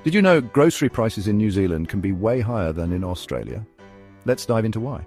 Did you know grocery prices in New Zealand can be way higher than in Australia? Let's dive into why.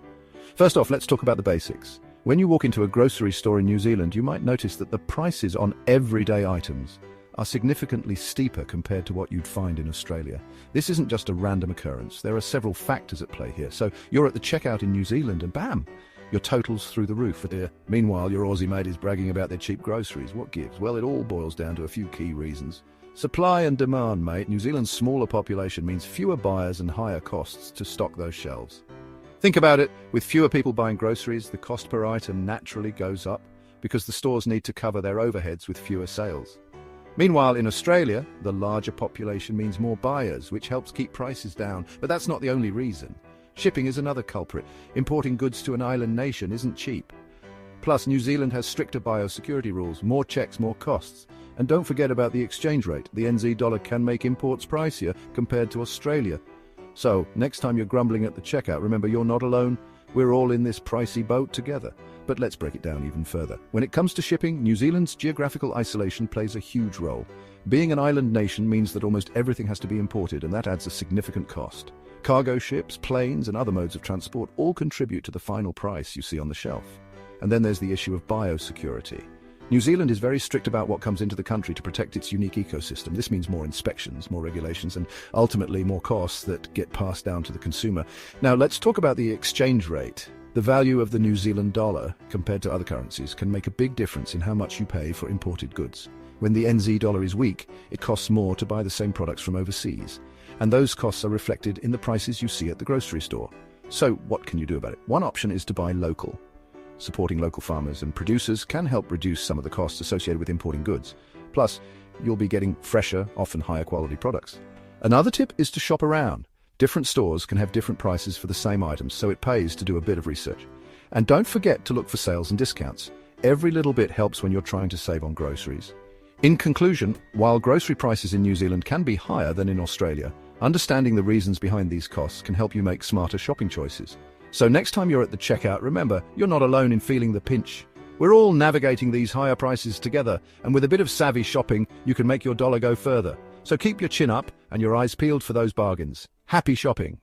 First off, let's talk about the basics. When you walk into a grocery store in New Zealand, you might notice that the prices on everyday items are significantly steeper compared to what you'd find in Australia. This isn't just a random occurrence. There are several factors at play here. So you're at the checkout in New Zealand and bam, your total's through the roof. Meanwhile, your Aussie mate is bragging about their cheap groceries. What gives? Well, it all boils down to a few key reasons. Supply and demand, mate. New Zealand's smaller population means fewer buyers and higher costs to stock those shelves. Think about it, with fewer people buying groceries, the cost per item naturally goes up because the stores need to cover their overheads with fewer sales. Meanwhile, in Australia, the larger population means more buyers, which helps keep prices down. But that's not the only reason. Shipping is another culprit. Importing goods to an island nation isn't cheap. Plus, New Zealand has stricter biosecurity rules, more checks, more costs. And don't forget about the exchange rate. The NZ dollar can make imports pricier compared to Australia. So, next time you're grumbling at the checkout, remember you're not alone. We're all in this pricey boat together. But let's break it down even further. When it comes to shipping, New Zealand's geographical isolation plays a huge role. Being an island nation means that almost everything has to be imported, and that adds a significant cost. Cargo ships, planes, and other modes of transport all contribute to the final price you see on the shelf. And then there's the issue of biosecurity. New Zealand is very strict about what comes into the country to protect its unique ecosystem. This means more inspections, more regulations, and ultimately more costs that get passed down to the consumer. Now, let's talk about the exchange rate. The value of the New Zealand dollar compared to other currencies can make a big difference in how much you pay for imported goods. When the NZ dollar is weak, it costs more to buy the same products from overseas. And those costs are reflected in the prices you see at the grocery store. So what can you do about it? One option is to buy local. Supporting local farmers and producers can help reduce some of the costs associated with importing goods. Plus, you'll be getting fresher, often higher quality products. Another tip is to shop around. Different stores can have different prices for the same items, so it pays to do a bit of research. And don't forget to look for sales and discounts. Every little bit helps when you're trying to save on groceries. In conclusion, while grocery prices in New Zealand can be higher than in Australia, understanding the reasons behind these costs can help you make smarter shopping choices. So next time you're at the checkout, remember, you're not alone in feeling the pinch. We're all navigating these higher prices together, and with a bit of savvy shopping, you can make your dollar go further. So keep your chin up and your eyes peeled for those bargains. Happy shopping!